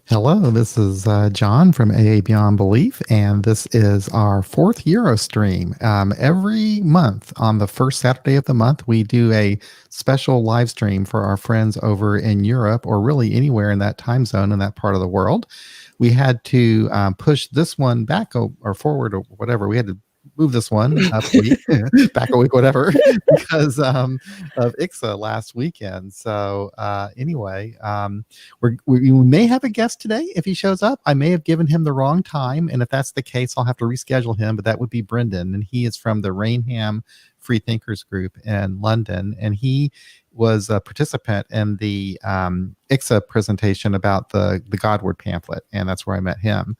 Hello, this is John from AA Beyond Belief, and this is our fourth Euro stream. Every month on the first Saturday of the month, we do a special live stream for our friends over in Europe, or really anywhere in that time zone in that part of the world. We had to push this one back or forward or whatever. We had to move this one up a week, back a week, whatever, because of ICSA last weekend. So anyway, we may have a guest today if he shows up. I may have given him the wrong time, and if that's the case, I'll have to reschedule him. But that would be Brendan, and he is from the Rainham Freethinkers Group in London, and he was a participant in the ICSA presentation about the Godward pamphlet, and that's where I met him.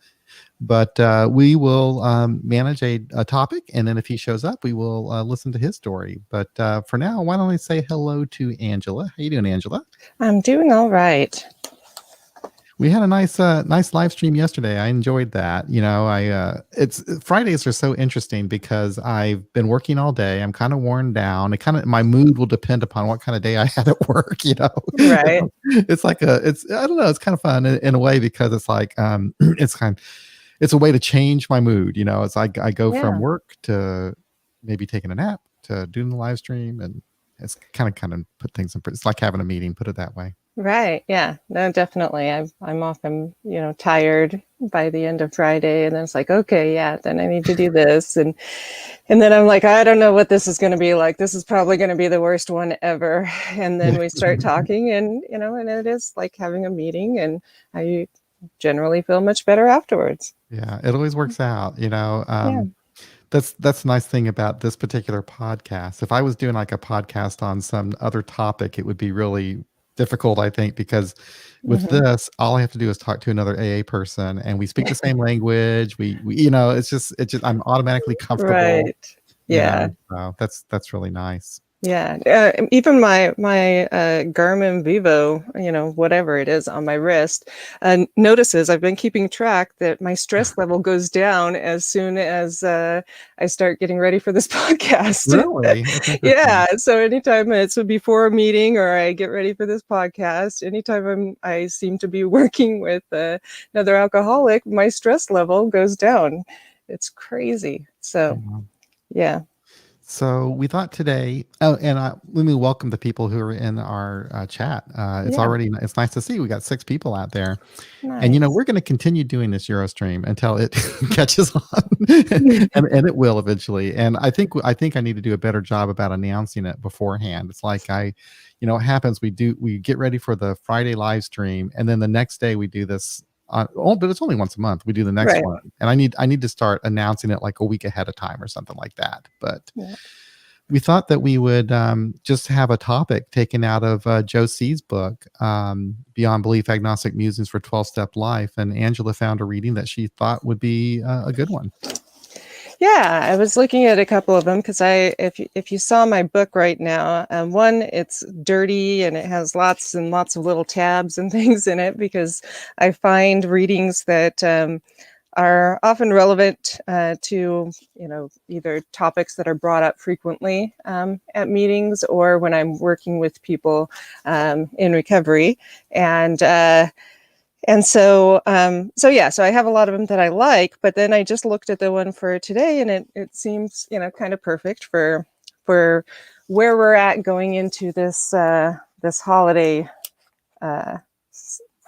But we will manage a topic, and then if he shows up, we will listen to his story. But for now, why don't I say hello to Angela? How you doing, Angela? I'm doing all right. We had a nice live stream yesterday. I enjoyed that. You know, it's Fridays are so interesting because I've been working all day. I'm kind of worn down. My mood will depend upon what kind of day I had at work. You know, Right. It's like I don't know. It's kind of fun in a way because it's like it's a way to change my mood. You know, it's like I go from work to maybe taking a nap to doing the live stream, and it's kind of put things in. It's like having a meeting. Put it that way. Right. Yeah. No, definitely. I'm often, tired by the end of Friday, and then it's like, okay, yeah, then I need to do this. And then I'm like, I don't know what this is going to be like. This is probably going to be the worst one ever. And then we start talking, and, and it is like having a meeting, and I generally feel much better afterwards. Yeah. It always works out, That's the nice thing about this particular podcast. If I was doing like a podcast on some other topic, it would be really difficult, I think, because with this, all I have to do is talk to another AA person, and we speak the same language. We it's just I'm automatically comfortable. Right. Yeah. So that's really nice. Yeah, even my Garmin Vivo, whatever it is on my wrist, notices I've been keeping track that my stress level goes down as soon as I start getting ready for this podcast. Really? Yeah. So anytime it's before a meeting or I get ready for this podcast, anytime I seem to be working with another alcoholic, my stress level goes down. It's crazy. So, yeah. So we thought today, and let me welcome the people who are in our chat. It's nice to see we got 6 people out there. Nice. And we're going to continue doing this Eurostream until it catches on, and it will eventually. And I think I need to do a better job about announcing it beforehand. It's like it happens. We get ready for the Friday live stream, and then the next day we do this. But it's only once a month. We do the next one, and I need to start announcing it like a week ahead of time or something like that. But we thought that we would just have a topic taken out of Joe C's book, Beyond Belief: Agnostic Musings for 12-Step Life, and Angela found a reading that she thought would be a good one. Yeah, I was looking at a couple of them because if you saw my book right now, one, it's dirty and it has lots and lots of little tabs and things in it because I find readings that are often relevant to, either topics that are brought up frequently at meetings or when I'm working with people in recovery. And so I have a lot of them that I like, but then I just looked at the one for today, and it seems, kind of perfect for where we're at going into this this holiday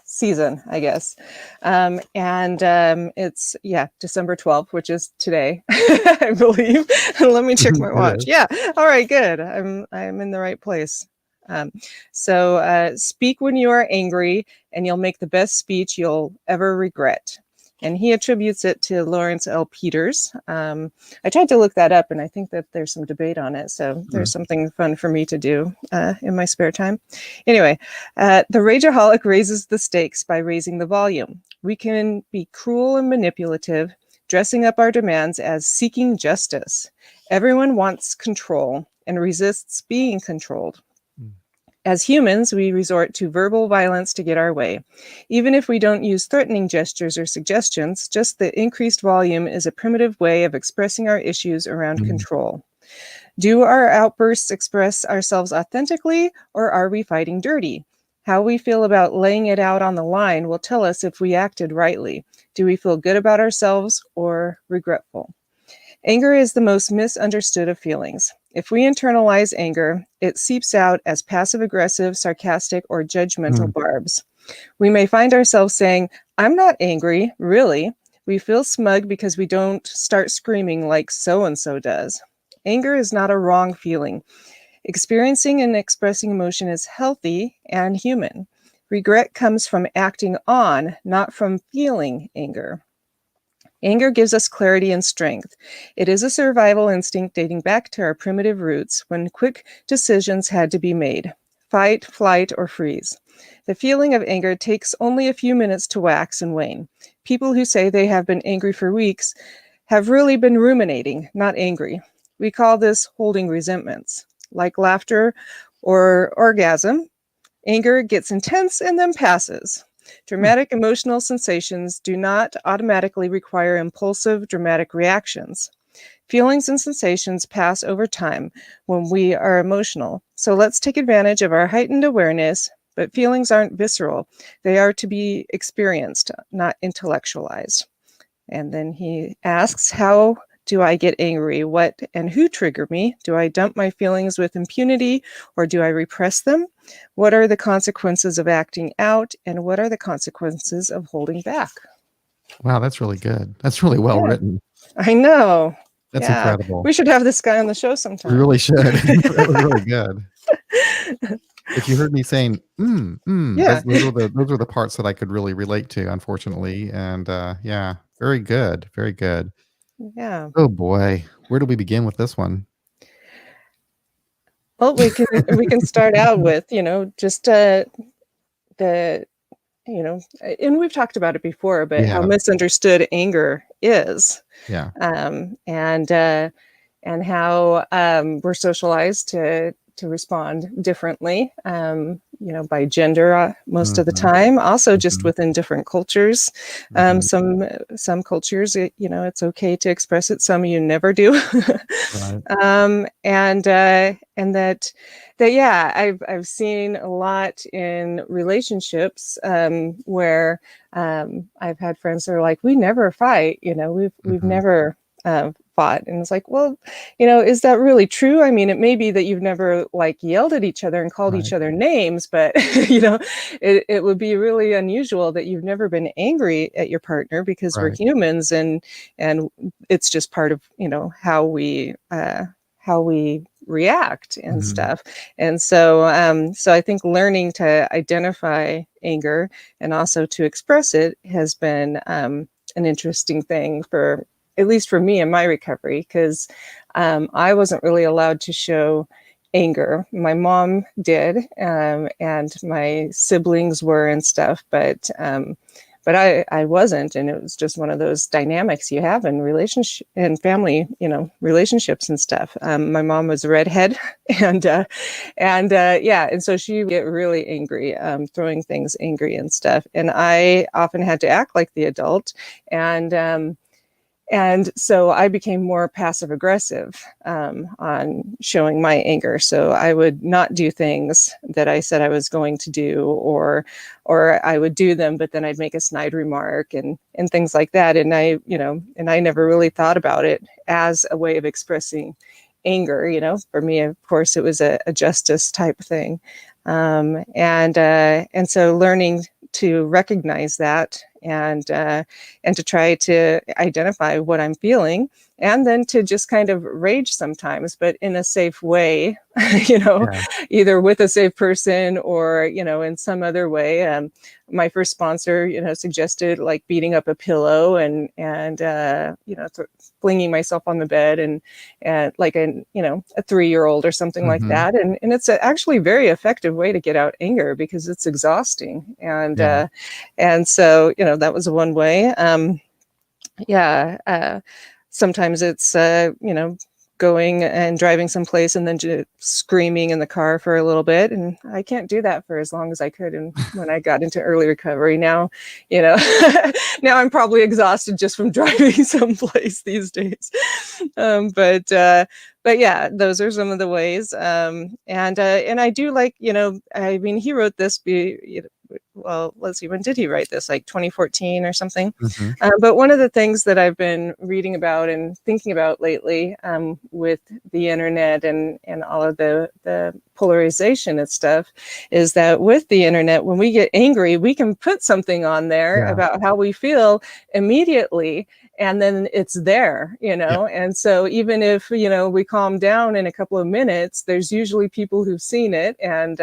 season, I guess. It's December 12th, which is today, I believe. Let me check my watch. Yeah. All right, good. I'm in the right place. So speak when you are angry, and you'll make the best speech you'll ever regret. And he attributes it to Lawrence L. Peters. I tried to look that up, and I think that there's some debate on it. So there's something fun for me to do in my spare time. Anyway, the rageaholic raises the stakes by raising the volume. We can be cruel and manipulative, dressing up our demands as seeking justice. Everyone wants control and resists being controlled. As humans, we resort to verbal violence to get our way. Even if we don't use threatening gestures or suggestions, just the increased volume is a primitive way of expressing our issues around control. Do our outbursts express ourselves authentically, or are we fighting dirty? How we feel about laying it out on the line will tell us if we acted rightly. Do we feel good about ourselves or regretful? Anger is the most misunderstood of feelings. If we internalize anger, it seeps out as passive-aggressive, sarcastic, or judgmental Mm. barbs. We may find ourselves saying, "I'm not angry, really." We feel smug because we don't start screaming like so-and-so does. Anger is not a wrong feeling. Experiencing and expressing emotion is healthy and human. Regret comes from acting on, not from feeling anger. Anger gives us clarity and strength. It is a survival instinct dating back to our primitive roots when quick decisions had to be made: fight, flight, or freeze. The feeling of anger takes only a few minutes to wax and wane. People who say they have been angry for weeks have really been ruminating, not angry. We call this holding resentments. Like laughter or orgasm, anger gets intense and then passes. Hmm. Dramatic emotional sensations do not automatically require impulsive, dramatic reactions. Feelings and sensations pass over time when we are emotional. So let's take advantage of our heightened awareness, but feelings aren't visceral. They are to be experienced, not intellectualized. And then he asks, how do I get angry? What and who trigger me? Do I dump my feelings with impunity or do I repress them? What are the consequences of acting out? And what are the consequences of holding back? Wow, that's really good. That's really well Yeah, written. I know. That's Yeah, incredible. we should have this guy on the show We sometime. really should. That was really good. If you heard me saying, Yeah, those are the parts that I could really relate to, unfortunately. And yeah, very good. Very good. yeah. Oh boy. Where do we begin with this one? Well, we can start out with, just the and we've talked about it before, but how Yeah. misunderstood anger is, Yeah. um, and uh, and how we're socialized to respond differently, by gender most of the Mhm. time. Also, just Mhm. within different cultures, Mhm. some cultures, it's okay to express it. Some of you never do, Right. and that yeah, I've seen a lot in relationships where I've had friends that are like, we never fight, we've Mhm. never fought, and it's like, well, is that really true? I mean, it may be that you've never like yelled at each other and called each Right. other names, but it would be really unusual that you've never been angry at your partner, because we're Right. humans, and it's just part of how we react and Mhm. stuff. And so I think learning to identify anger and also to express it has been an interesting thing, for at least for me in my recovery, because I wasn't really allowed to show anger. My mom did, and my siblings were and stuff, but I wasn't, and it was just one of those dynamics you have in relationship and family, relationships and stuff. My mom was a redhead, and yeah, and so she would get really angry, throwing things angry and stuff, and I often had to act like the adult, and and so I became more passive aggressive on showing my anger. So I would not do things that I said I was going to do, or I would do them, but then I'd make a snide remark and things like that. And I never really thought about it as a way of expressing anger. For me, of course, it was a justice type thing. And so learning to recognize that, and to try to identify what I'm feeling, and then to just kind of rage sometimes, but in a safe way, you know, Yeah. either with a safe person or, in some other way. My first sponsor, suggested like beating up a pillow and flinging myself on the bed and like a 3-year-old or something like Mhm. that. And it's actually a very effective way to get out anger, because it's exhausting. Yeah. And so, that was one way. Yeah. Sometimes it's, going and driving someplace and then just screaming in the car for a little bit. And I can't do that for as long as I could. And when I got into early recovery, now, now I'm probably exhausted just from driving someplace these days. But yeah, those are some of the ways. And I do like, I mean, he wrote this, well, let's see, when did he write this? Like 2014 or something. Mhm. But one of the things that I've been reading about and thinking about lately, with the internet and all of the polarization and stuff, is that with the internet, when we get angry, we can put something on there Yeah. about how we feel immediately, and then it's there, Yeah. and so even if we calm down in a couple of minutes, there's usually people who've seen it, and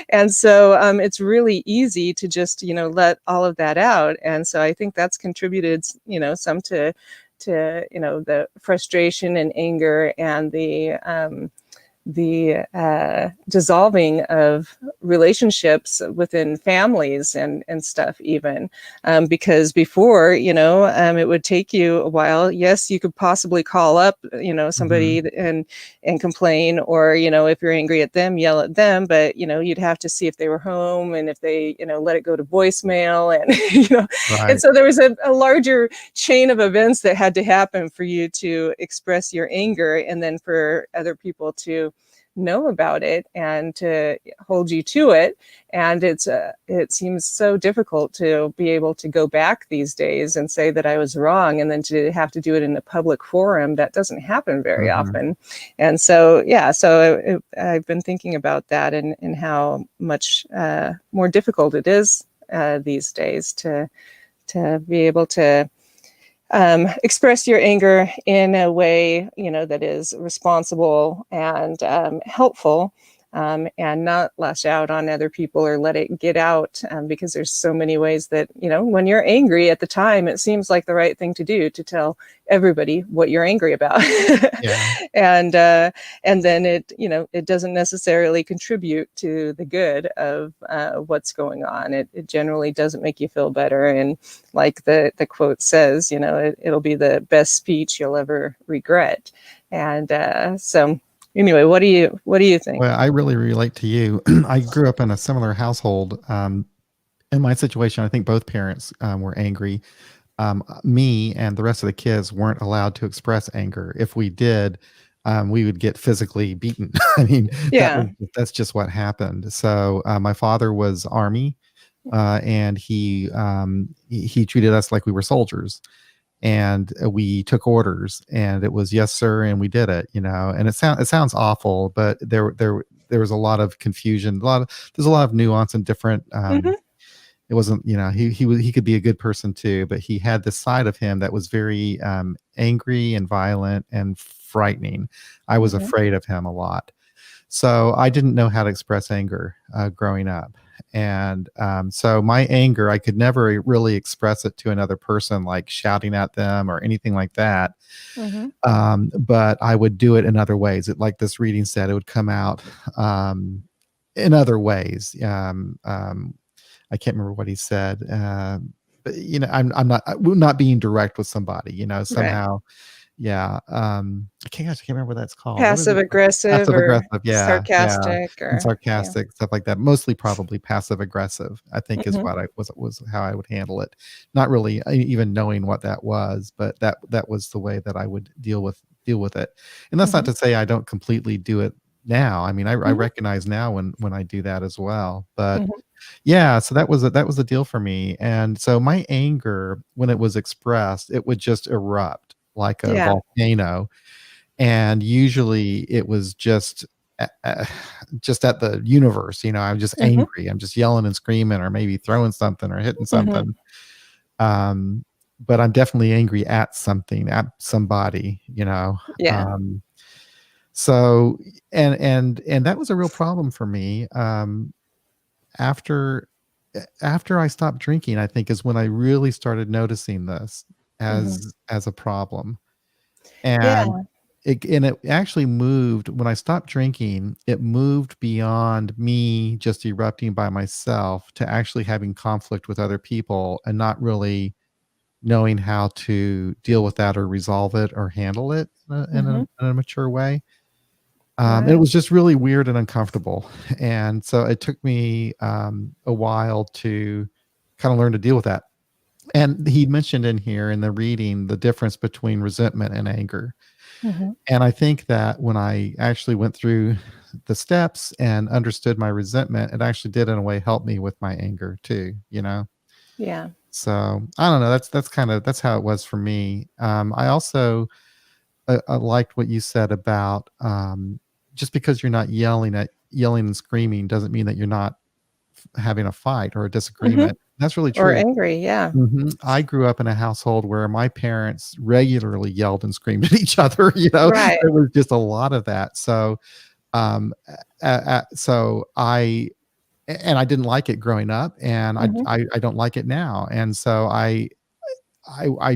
and so it's really easy to just let all of that out. And so I think that's contributed some to the frustration and anger and the dissolving of relationships within families and stuff, even because before it would take you a while. Yes, you could possibly call up somebody Mhm. and complain, or if you're angry at them, yell at them, but you'd have to see if they were home, and if they let it go to voicemail, and and Right. so there was a larger chain of events that had to happen for you to express your anger, and then for other people to know about it and to hold you to it. And it seems so difficult to be able to go back these days and say that I was wrong, and then to have to do it in a public forum. That doesn't happen very Mhm. often. And so I've been thinking about that, and how much more difficult it is these days to be able to express your anger in a way that is responsible and helpful, and not lash out on other people or let it get out, because there's so many ways that when you're angry at the time, it seems like the right thing to do, to tell everybody what you're angry about. Yeah. and then it doesn't necessarily contribute to the good of what's going on. It generally doesn't make you feel better, and like the quote says, it'll be the best speech you'll ever regret. And so anyway, what do you think? Well, I really relate to you. I grew up in a similar household. In my situation, I think both parents were angry. Me and the rest of the kids weren't allowed to express anger. If we did, we would get physically beaten. I mean, Yeah. that's just what happened. So my father was Army, and he treated us like we were soldiers, and we took orders, and it was yes sir, and we did it. And it sounds awful, but there was a lot of confusion, there's a lot of nuance and different. Hmm. It wasn't, he could be a good person too, but he had this side of him that was very angry and violent and frightening. I was Hmm. afraid of him a lot. So I didn't know how to express anger growing up. And so my anger, I could never really express it to another person, like shouting at them or anything like that. Hmm. But I would do it in other ways. Like this reading said, it would come out in other ways. I can't remember what he said. But I'm not being direct with somebody, Right. somehow. Yeah. I can't remember what that's called. What is Passive it? aggressive Passive or aggressive. Yeah. Yeah. sarcastic, And or yeah. sarcastic, stuff like that. Mostly probably passive aggressive, I think, is Hmm. what I was how I would handle it. Not really even knowing what that was, but that was the way that I would deal with it. And that's not Hmm. to say I don't completely do it now. I mean, I Hmm. recognize now when I do that as well. But Hmm. yeah, so that was a deal for me. And so my anger, when it was expressed, it would just erupt like a Yeah. volcano. And usually it was just at the universe. I'm just Hmm. angry. I'm just yelling and screaming, or maybe throwing something or hitting Hmm. something. Um, but I'm definitely angry at something, at somebody. Yeah. Um, so and that was a real problem for me. After after I stopped drinking, I think is when I really started noticing this Hmm. as a problem. Yeah. And it actually moved when I stopped drinking. It moved beyond me just erupting by myself to actually having conflict with other people and not really knowing how to deal with that or resolve it or handle it Mm-hmm. in a mature way. And it Right. was just really weird and uncomfortable. And so it took me a while to kind of learn to deal with that. And he mentioned in here in the reading the difference between resentment and anger. Mm-hmm. And I think that when I actually went through the steps and understood my resentment, it actually did in a way help me with my anger too, you know? Yeah. So I don't know. That's how it was for me. I also I liked what you said about just because you're not yelling and screaming doesn't mean that you're not having a fight or a Mm-hmm. disagreement. That's really Or true. angry. Yeah. I grew up in a household where my parents regularly yelled and screamed at each other. Right. There was just a lot of that. So, so I didn't like it growing up, and Mm-hmm. I don't like it now, and so I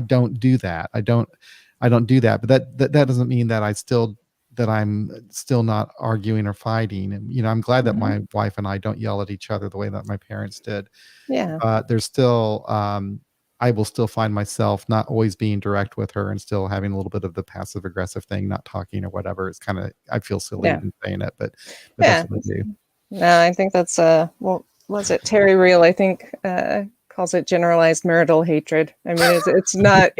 don't do that. I don't do that. But that doesn't mean that I'm still not arguing or fighting. And I'm glad that Mm-hmm. my wife and I don't yell at each other the way that my parents did. Yeah. But there's still I will still find myself not always being direct with her and still having a little bit of the passive aggressive thing, not talking or whatever. It's kind of I feel silly Yeah. even saying it, but that's Yeah. what I do. No, I think that's well, was it Terry Real? I think calls it generalized marital hatred. I mean, it's not,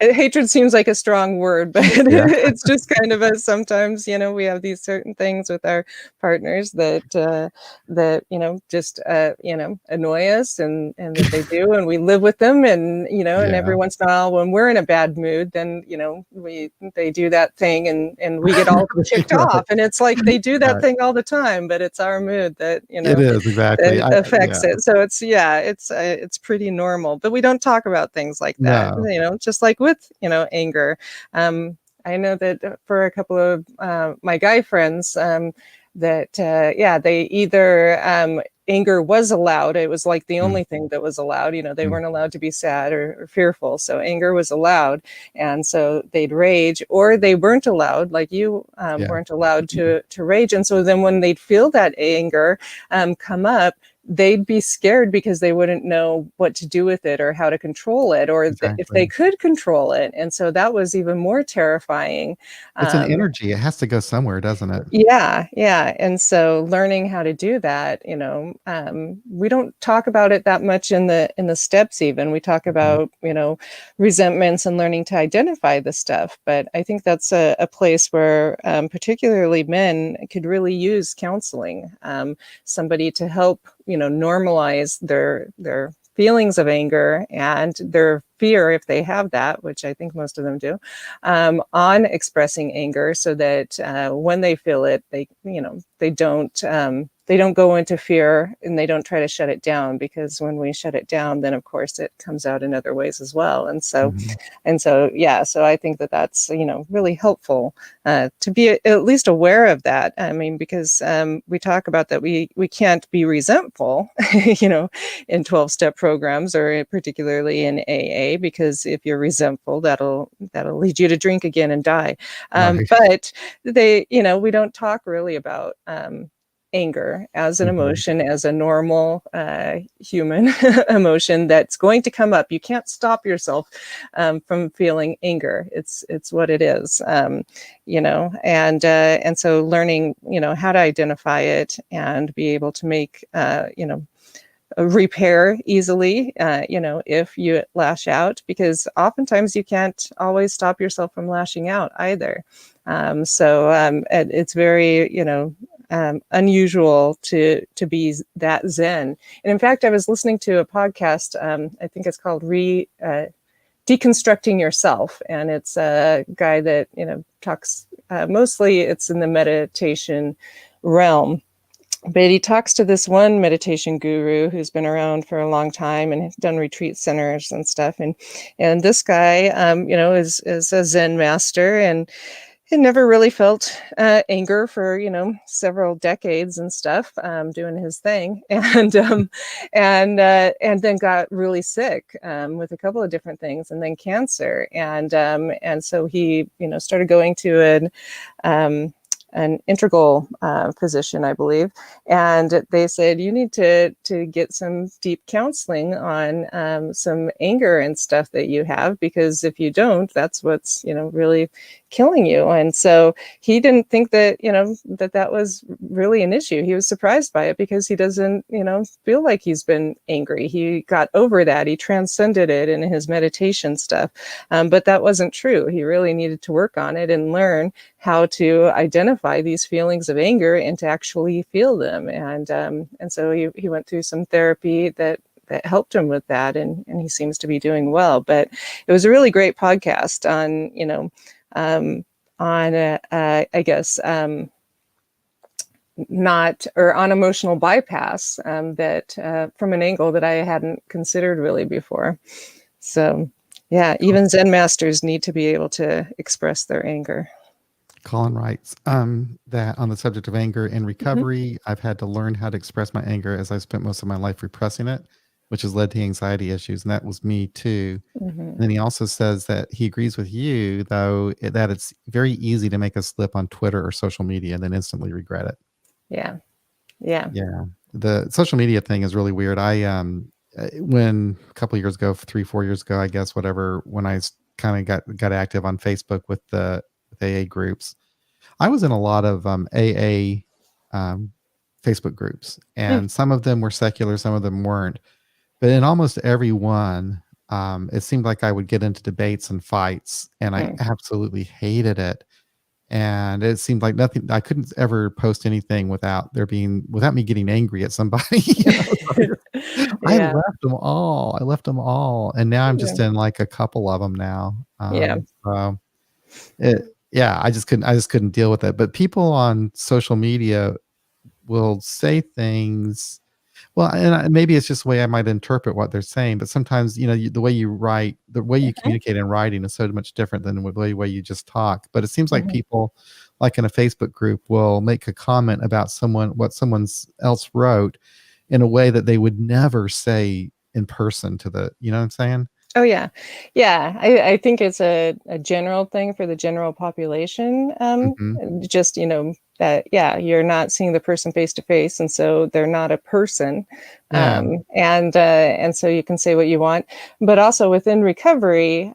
hatred seems like a strong word, but Yeah. it's just kind of a sometimes, we have these certain things with our partners that just annoy us and that they do, and we live with them, and every Yeah. once in a while when we're in a bad mood, then they do that thing and we get all ticked Right. off, and it's like they do that Right. thing all the time, but it's our mood that It is exactly. that Yeah. affects it. So it's pretty normal, but we don't talk about things like that, No. just like with anger. I know that for a couple of my guy friends, that they either anger was allowed. It was like the Mm, only thing that was allowed. They mm, weren't allowed to be sad or fearful. So anger was allowed. And so they'd rage, or they weren't allowed, like you yeah. weren't allowed to rage. And so then when they'd feel that anger come up, they'd be scared because they wouldn't know what to do with it or how to control it, or if they Exactly. could control it. And so that was even more terrifying. It's an Um, energy. It has to go somewhere, doesn't it? yeah, yeah. And so learning how to do that, we don't talk about it that much in the steps even. We talk Mhm. about, resentments and learning to identify the stuff. But I think that's a place where particularly men could really use counseling, somebody to help, normalize their feelings of anger and their fear, if they have that, which I think most of them do, on expressing anger, so that when they feel it, they don't go into fear and they don't try to shut it down, because when we shut it down, then of course it comes out in other ways as well. Mhm. So I think that that's really helpful to be at least aware of that. I mean, because we talk about that we can't be resentful, in 12-step programs, or particularly in AA, because if you're resentful, that'll lead you to drink again and die. Right. But we don't talk really about anger as an Mhm. emotion, as a normal human emotion that's going to come up. You can't stop yourself from feeling anger. It's what it is, and so learning, how to identify it and be able to make, repair easily, if you lash out, because oftentimes you can't always stop yourself from lashing out either. It's very, unusual to be that zen. And in fact, I was listening to a podcast. I think it's called Deconstructing Yourself, and it's a guy that talks. Mostly, it's in the meditation realm, but he talks to this one meditation guru who's been around for a long time and has done retreat centers and stuff. And this guy, is a Zen master, and he never really felt anger for several decades and stuff, doing his thing, and then got really sick with a couple of different things, and then cancer, and so he started going to an integral physician, I believe, and they said you need to get some deep counseling on some anger and stuff that you have, because if you don't, that's what's really killing you. And so he didn't think that that was really an issue. He was surprised by it because he doesn't feel like he's been angry. He got over that. He transcended it in his meditation stuff. But that wasn't true. He really needed to work on it and learn how to identify these feelings of anger and to actually feel them. And so he went through some therapy that helped him with that, and he seems to be doing well. But it was a really great podcast on I guess not, or on emotional bypass, that from an angle that I hadn't considered really before. So yeah, even Zen masters need to be able to express their anger. Colin writes that on the subject of anger in recovery, I've had to learn how to express my anger as I spent most of my life repressing it, which has led to anxiety issues. And that was me too. And then he also says that he agrees with you, though, that it's very easy to make a slip on Twitter or social media and then instantly regret it. Yeah. The social media thing is really weird. I when a couple of years ago, 3-4 years ago, I guess, whatever, when I kind of got active on Facebook with AA groups, I was in a lot of AA Facebook groups, and some of them were secular, some of them weren't. But in almost every one, it seemed like I would get into debates and fights, and I absolutely hated it. And it seemed like nothing. I couldn't ever post anything without me getting angry at somebody. I left them all, and now I'm just in like a couple of them now. So I just couldn't deal with it. But people on social media will say things. Well, and maybe it's just the way I might interpret what they're saying, but sometimes, the way you write, the way you communicate in writing is so much different than the way you just talk. But it seems like people, like in a Facebook group, will make a comment about what someone else wrote in a way that they would never say in person you know what I'm saying? Oh, yeah. Yeah. I think it's a general thing for the general population. Just, that, you're not seeing the person face to face. And so they're not a person. And so you can say what you want, but also within recovery,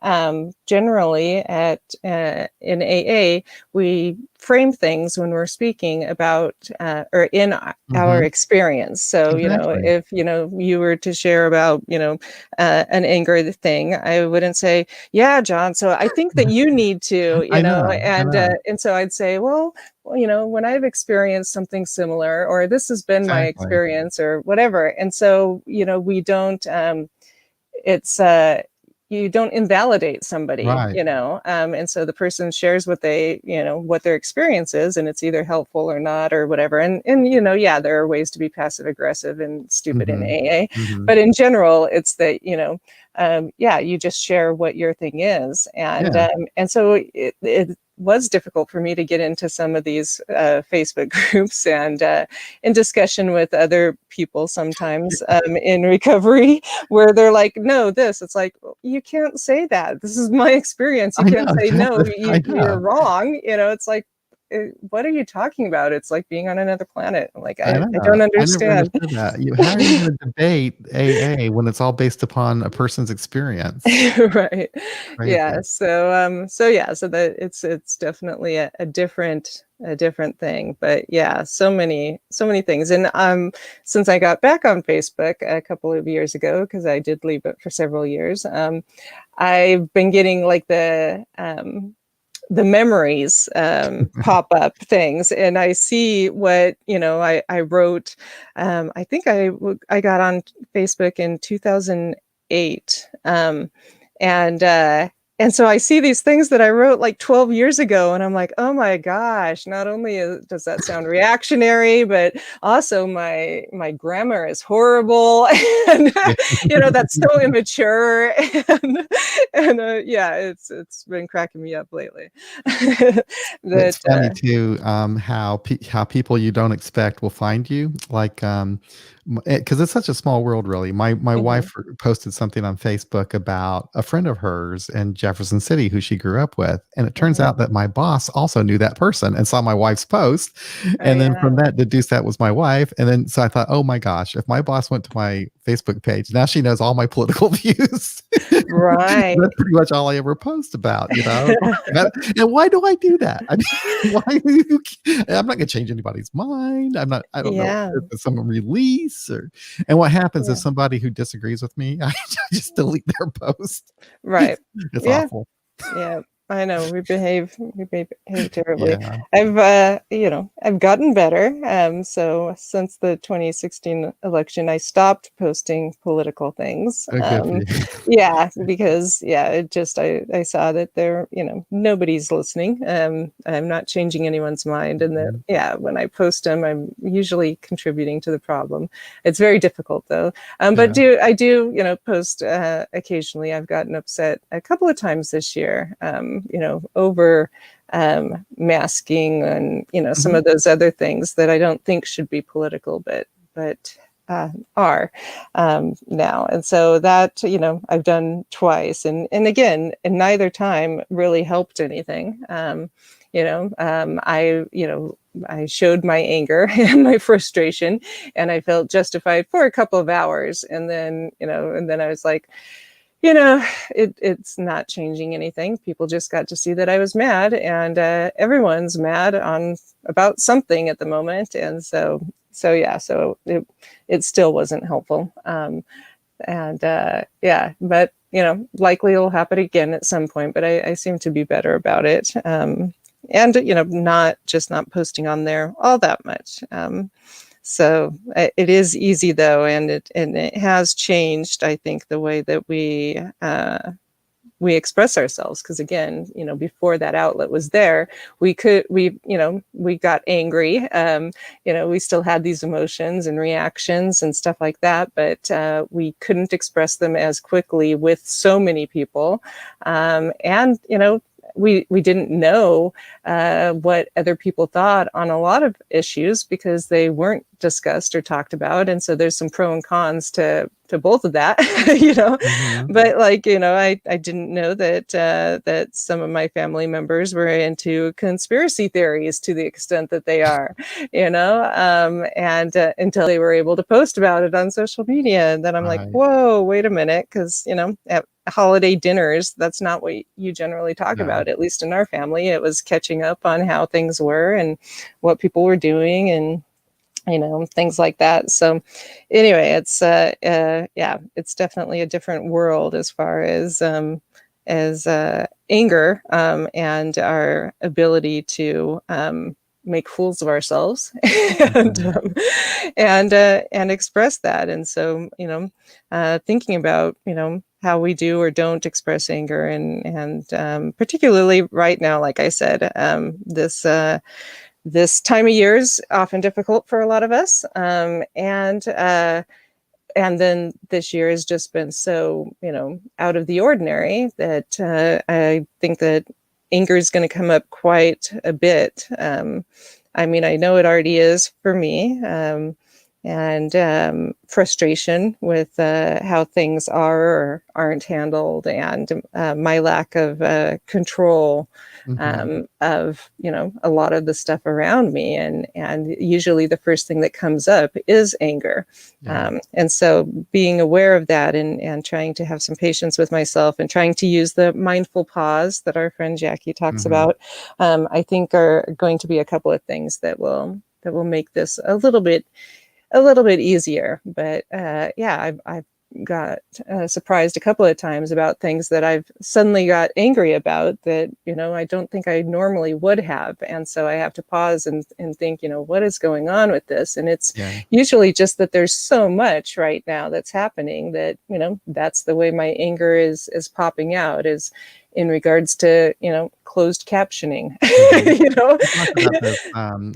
generally in AA, we frame things when we're speaking about, or in our experience. So, if, you were to share about, an anger thing, I wouldn't say, yeah, John, so I think that you need to, and so I'd say, well, when I've experienced something similar, or this has been my experience, or whatever. And so, we don't, you don't invalidate somebody, and so the person shares what what their experience is, and it's either helpful or not, or whatever. And there are ways to be passive aggressive and stupid in AA, but in general, it's that, you just share what your thing is. And so it was difficult for me to get into some of these Facebook groups and in discussion with other people sometimes in recovery, where they're like, no, it's like, you can't say that. This is my experience. You can't say, no, you're wrong. It's like, what are you talking about? It's like being on another planet. I'm like, I don't understand. I never understood that. How are you going to debate AA when it's all based upon a person's experience? Right. Crazy. Yeah. So that it's definitely a different thing. But yeah, so many things. And since I got back on Facebook a couple of years ago, because I did leave it for several years, I've been getting like the memories pop up things, and I see what I wrote. I think I got on Facebook in 2008, and so I see these things that I wrote like 12 years ago, and I'm like, oh my gosh, not only does that sound reactionary, but also my grammar is horrible, and that's so immature, and it's been cracking me up lately. It's funny too, how people you don't expect will find you. Like because it's such a small world, really. My Hmm. wife posted something on Facebook about a friend of hers in Jefferson City who she grew up with, and it turns Hmm. out that my boss also knew that person and saw my wife's post, Oh and then from yeah. that deduced that was my wife, and then so I thought, oh my gosh, if my boss went to my Facebook page, now she knows all my political views. Right. That's pretty much all I ever post about, you know. And why do I do that? I mean, why do you? I'm not going to change anybody's mind. I'm not. I don't know Yeah. if it's some release or. And what happens if Yeah. somebody who disagrees with me, I just delete their post. Right. It's Yeah. awful. Yeah, I know we behave terribly. Yeah. I've gotten better. So since the 2016 election, I stopped posting political things. Good for you. Yeah, because it just I saw that nobody's listening. I'm not changing anyone's mind, and that Mhm. when I post them, I'm usually contributing to the problem. It's very difficult though. But Yeah. I do post occasionally. I've gotten upset a couple of times this year, over masking and some Mhm. of those other things that I don't think should be political, but are now. And so that I've done twice, and again, and neither time really helped anything. I showed my anger and my frustration, and I felt justified for a couple of hours, and then I was like, it's not changing anything. People just got to see that I was mad, and everyone's mad on about something at the moment, and so it still wasn't helpful. And but likely it'll happen again at some point. But I seem to be better about it. And not posting on there all that much. So it is easy though, and it has changed, I think, the way that we express ourselves, because again, before that outlet was there, we got angry. We still had these emotions and reactions and stuff like that, but we couldn't express them as quickly with so many people. And we didn't know what other people thought on a lot of issues, because they weren't discussed or talked about. And so there's some pro and cons to both of that. Mhm. But I didn't know that some of my family members were into conspiracy theories to the extent that they are, and until they were able to post about it on social media. And then I'm like, Right. whoa, wait a minute, because at holiday dinners, that's not what you generally talk No. about. At least in our family, it was catching up on how things were and what people were doing, and things like that. So anyway, it's definitely a different world as far as anger, and our ability to make fools of ourselves and Mhm. and express that. And so thinking about how we do or don't express anger, and particularly right now, like I said, this time of year is often difficult for a lot of us, and then this year has just been so out of the ordinary that I think that anger is going to come up quite a bit. I mean, I know it already is for me, and frustration with how things are or aren't handled, and my lack of control Mhm. of a lot of the stuff around me, and usually the first thing that comes up is anger. Yeah. And so being aware of that, and trying to have some patience with myself, and trying to use the mindful pause that our friend Jackie talks Mhm. about, I think are going to be a couple of things that will make this a little bit easier. But I've got surprised a couple of times about things that I've suddenly got angry about that I don't think I normally would have. And so I have to pause and think, what is going on with this? And it's Yeah. usually just that there's so much right now that's happening that that's the way my anger is popping out, is in regards to closed captioning. Mhm. you know We talked about this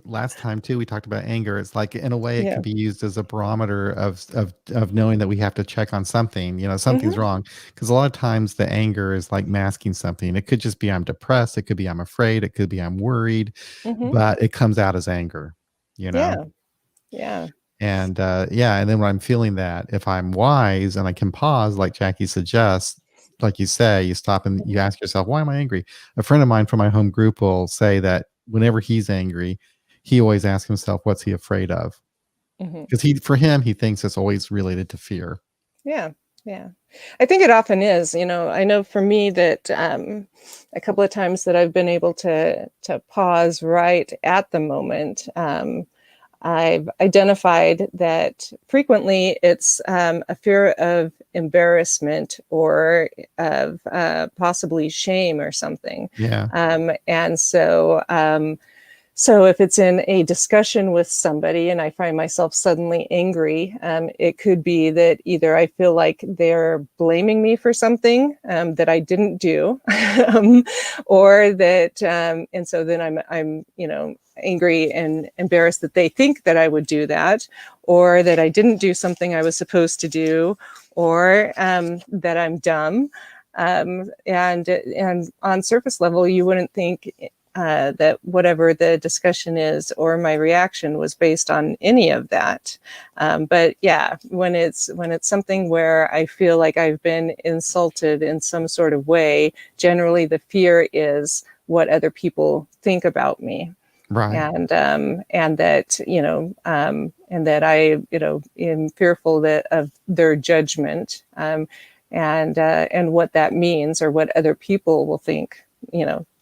last time too. We talked about anger. It's like in a way it yeah. can be used as a barometer of knowing that we have to check on something. Hmm. Something's wrong. Because a lot of times the anger is like masking something. It could just be I'm depressed. It could be I'm afraid. It could be I'm worried. Hmm. But it comes out as anger. You know. Yeah. Yeah. And yeah, and then when I'm feeling that, if I'm wise and I can pause, like Jackie suggests, like you say, you stop and you ask yourself, why am I angry? A friend of mine from my home group will say that whenever he's angry, he always asks himself, what's he afraid of? Mhm. Because for him, he thinks it's always related to fear. Yeah, yeah. I think it often is. I know for me that a couple of times that I've been able to pause right at the moment. I've identified that frequently it's a fear of embarrassment or of possibly shame or something. Yeah. And so if it's in a discussion with somebody and I find myself suddenly angry, it could be that either I feel like they're blaming me for something that I didn't do, or that, and so then I'm angry and embarrassed that they think that I would do that, or that I didn't do something I was supposed to do, or that I'm dumb. And on surface level, you wouldn't think that whatever the discussion is or my reaction was based on any of that. But yeah, when it's something where I feel like I've been insulted in some sort of way, generally the fear is what other people think about me. Right. And that and that I am fearful that of their judgment, and what that means or what other people will think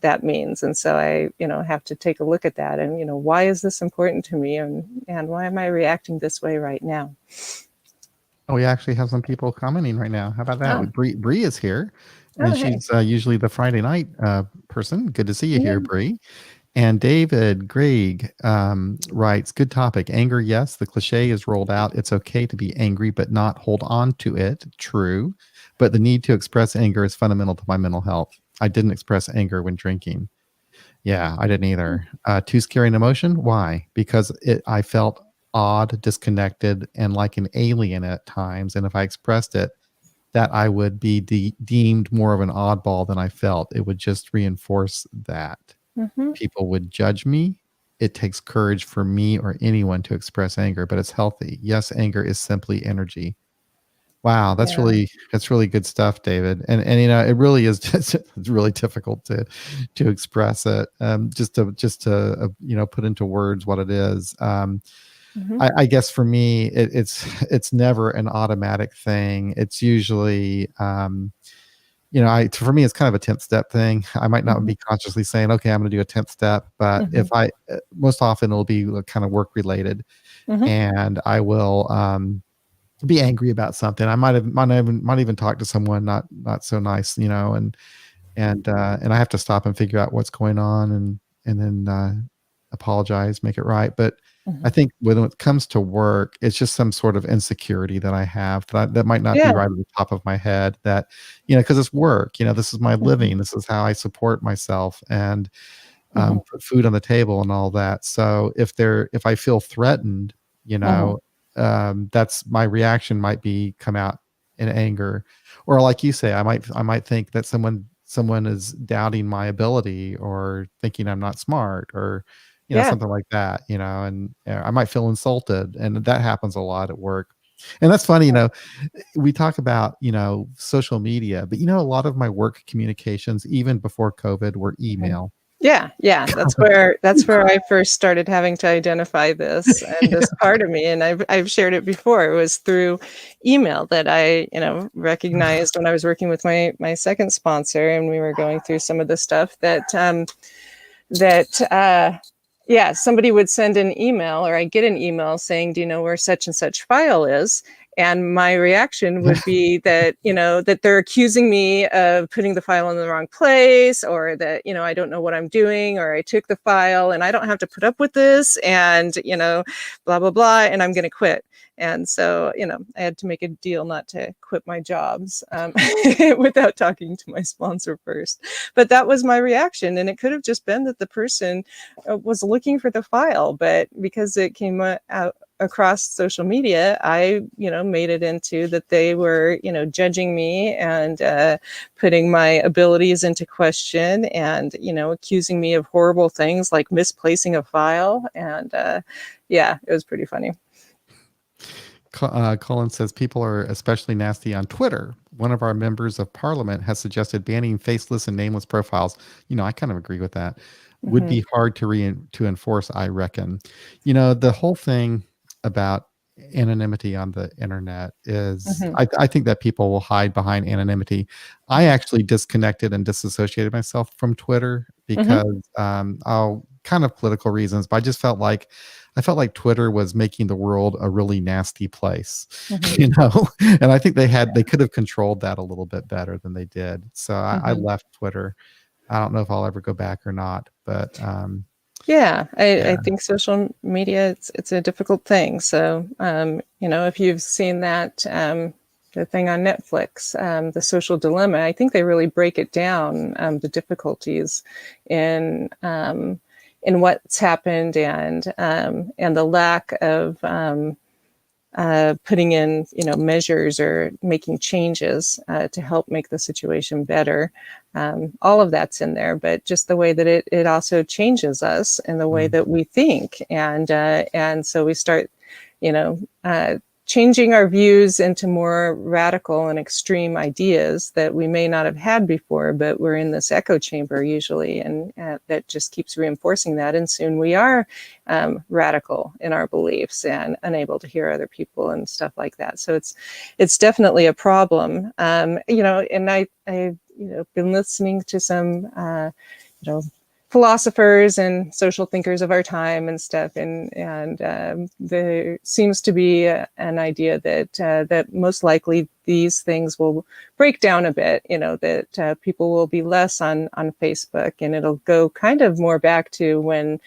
that means. And so I have to take a look at that and why is this important to me, and why am I reacting this way right now? Oh, we actually have some people commenting right now. How about that? Oh, Bree is here, oh, and hey. she's usually the Friday night person. Good to see you Yeah. here, Bree. And David Greg writes, good topic. Anger, yes, the cliche is rolled out. It's okay to be angry, but not hold on to it. True. But the need to express anger is fundamental to my mental health. I didn't express anger when drinking. Yeah, I didn't either. Too scary an emotion? Why? Because I felt odd, disconnected, and like an alien at times. And if I expressed it, that I would be deemed more of an oddball than I felt. It would just reinforce that. Mm-hmm. People would judge me. It takes courage for me or anyone to express anger, but it's healthy. Yes, anger is simply energy. Wow, Yeah. that's really good stuff, David. And it really is just it's really difficult to express it. Just to put into words what it is. Mm-hmm. I guess for me, it's never an automatic thing. It's usually for me, it's kind of a 10th step thing. I might not Mm-hmm. be consciously saying, okay, I'm going to do a 10th step, but Mm-hmm. if most often it'll be kind of work related, Mm-hmm. and I will be angry about something. I might even talk to someone not so nice, and I have to stop and figure out what's going on, and then apologize, make it right. But I Mm-hmm. think when it comes to work, it's just some sort of insecurity that I have that might not be Yeah. right at the top of my head. That because it's work. This is my Mm-hmm. living. This is how I support myself and Mm-hmm. put food on the table and all that. So if I feel threatened, you Mm-hmm. know, that's my reaction might be come out in anger, or like you say, I might think that someone is doubting my ability or thinking I'm not smart or Yeah. something like that, and I might feel insulted, and that happens a lot at work. And that's funny, we talk about social media, but a lot of my work communications even before COVID were Mhm. email. Yeah, yeah, that's where I first started having to identify this and this part of me, and I've shared it before. It was through email that I, recognized when I was working with my second sponsor, and we were going through some of the stuff that yeah, somebody would send an email or I get an email saying, do you know where such and such file is? And my reaction would be that, that they're accusing me of putting the file in the wrong place, or that, I don't know what I'm doing, or I took the file and I don't have to put up with this, and, blah, blah, blah, and I'm going to quit. And so, I had to make a deal not to quit my jobs without talking to my sponsor first. But that was my reaction. And it could have just been that the person was looking for the file, but because it came out across social media, I, made it into that they were, judging me and putting my abilities into question and, accusing me of horrible things like misplacing a file. And yeah, it was pretty funny. Colin says people are especially nasty on Twitter. One of our members of parliament has suggested banning faceless and nameless profiles. I kind of agree with that. Would Hmm. be hard to enforce, I reckon. The whole thing about anonymity on the internet is, Hmm. I think that people will hide behind anonymity. I actually disconnected and disassociated myself from Twitter Hmm. because kind of political reasons, but I felt like Twitter was making the world a really nasty place, Hmm. and I think they could have controlled that a little bit better than they did. So I Hmm. left Twitter. I don't know if I'll ever go back or not, but Yeah, I yeah. think social media, it's a difficult thing. So, if you've seen that, the thing on Netflix, The Social Dilemma, I think they really break it down, the difficulties in what's happened, and the lack of putting in, measures or making changes to help make the situation better. All of that's in there, but just the way that it also changes us and the way Mm. that we think, and so we start, you know, changing our views into more radical and extreme ideas that we may not have had before, but we're in this echo chamber usually, and that just keeps reinforcing that. And soon we are radical in our beliefs and unable to hear other people and stuff like that. So it's definitely a problem. And I been listening to some you know philosophers and social thinkers of our time and stuff, and there seems to be an idea that most likely these things will break down a bit, that people will be less on Facebook, and it'll go kind of more back to when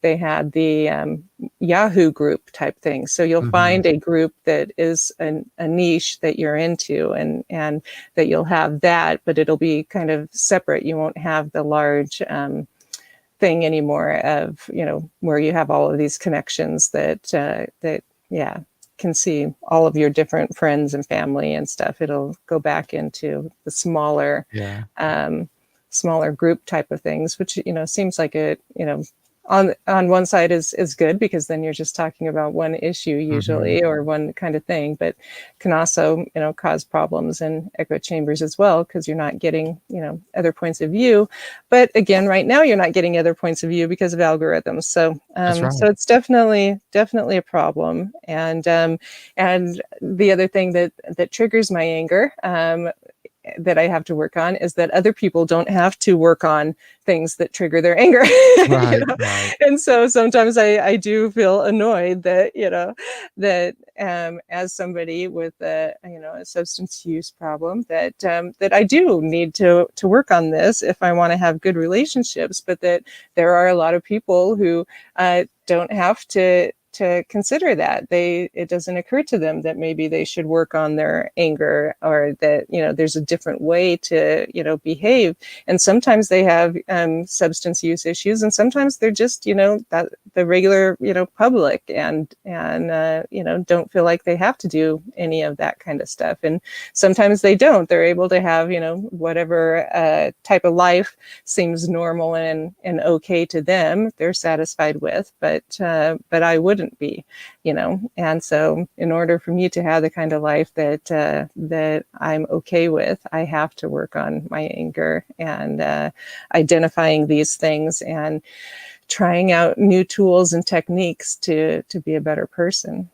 they had the Yahoo group type thing. So you'll Mhm. find a group that is a niche that you're into, and that you'll have that, but it'll be kind of separate. You won't have the large thing anymore of where you have all of these connections that yeah, can see all of your different friends and family and stuff. It'll go back into the Yeah. smaller group type of things, which seems like it on one side is good, because then you're just talking about one issue Mhm. usually, or one kind of thing, but can also cause problems and echo chambers as well, because you're not getting other points of view. But again, right now you're not getting other points of view because of algorithms. So That's so right. it's definitely a problem. And the other thing that triggers my anger, that I have to work on, is that other people don't have to work on things that trigger their anger. Right, right. And so sometimes I do feel annoyed that as somebody with a substance use problem, that I do need to work on this if I want to have good relationships, but that there are a lot of people who don't have to consider that. It doesn't occur to them that maybe they should work on their anger, or that there's a different way to behave. And sometimes they have substance use issues, and sometimes they're just that the regular public, and don't feel like they have to do any of that kind of stuff. And sometimes they don't. They're able to have whatever type of life seems normal and okay to them, they're satisfied with, but I wouldn't be, and so in order for me to have the kind of life that I'm okay with, I have to work on my anger, and identifying these things, and trying out new tools and techniques to be a better person.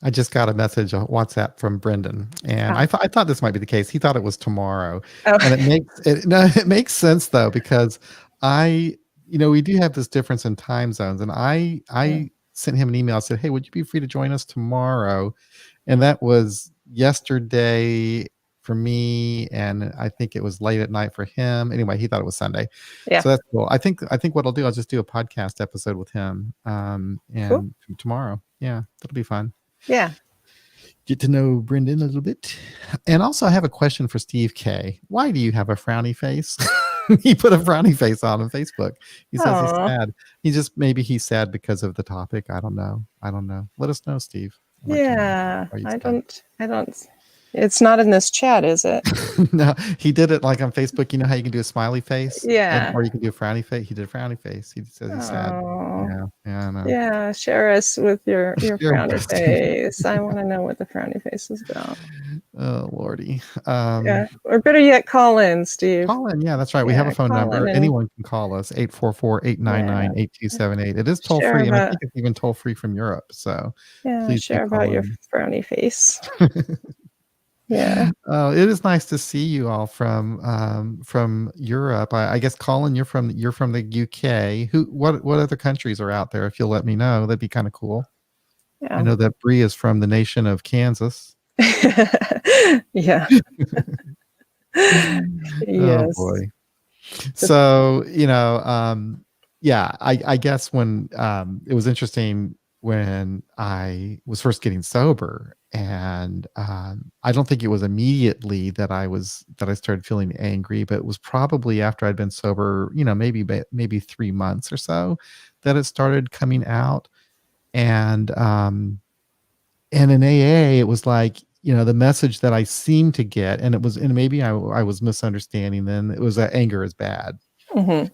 I just got a message on WhatsApp from Brendan, and Ah. I thought this might be the case. He thought it was tomorrow, Oh. and it makes sense though, because I we do have this difference in time zones, and I sent him an email. I said, "Hey, would you be free to join us tomorrow?" And that was yesterday for me, and I think it was late at night for him. Anyway, he thought it was Sunday, Yeah. so that's cool. I think what I'll do, I'll just do a podcast episode with him, Cool. and tomorrow. Yeah, that'll be fun. Yeah. Get to know Brendan a little bit. And also, I have a question for Steve K. Why do you have a frowny face? He put a frowny face on Facebook. He says he's Oh. sad. Maybe he's sad because of the topic. I don't know. Let us know, Steve. Yeah. Why you I sad. don't. It's not in this chat, is it? No, he did it like on Facebook. You know how you can do a smiley face, Yeah. or you can do a frowny face. He did a frowny face. He says he's sad. Oh, Yeah, yeah, I know. yeah. Share us with your Share frowny with us. face. I want to know what the frowny face is about. Oh lordy. Yeah. Or better yet, call in, Steve. Call in. Yeah, that's right. We have a Yeah, phone call in number. and Anyone can call us, 844-899-8278. It is toll share free, and I about think it's even toll free from Europe. So please do share about call your in. frowny face. Yeah. It is nice to see you all from Europe. I guess Colin, you're from the UK. What other countries are out there? If you'll let me know, that'd be kind of cool. I Yeah. know that Bree is from the nation of Kansas. Yeah. Oh Yes. boy. So, yeah, I guess when it was interesting when I was first getting sober, and I don't think it was immediately that I started feeling angry, but it was probably after I'd been sober, maybe 3 months or so, that it started coming out. And in AA, it was like, the message that I seemed to get, and maybe I was misunderstanding then, it was that anger is bad. Mm-hmm.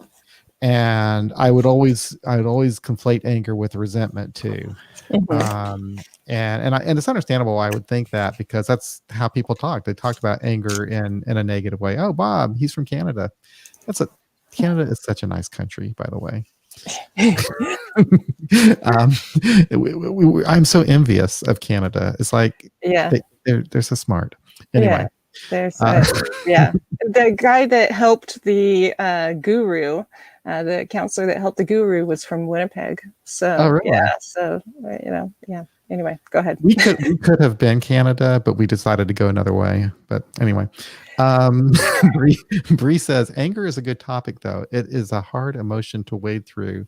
And I would always conflate anger with resentment too. Mm-hmm. And it's understandable why I would think that, because that's how people talk. They talk about anger in a negative way. Oh, Bob, he's from Canada. Canada is such a nice country, by the way. um, I'm so envious of Canada. It's like, Yeah. they're so smart. Anyway, Yeah. There's uh, yeah. The guy that helped the guru, the counselor that helped the guru was from Winnipeg. So oh really? yeah. So yeah. Anyway, go ahead. We could have been Canada, but we decided to go another way. But anyway, Bree says anger is a good topic, though. It is a hard emotion to wade through,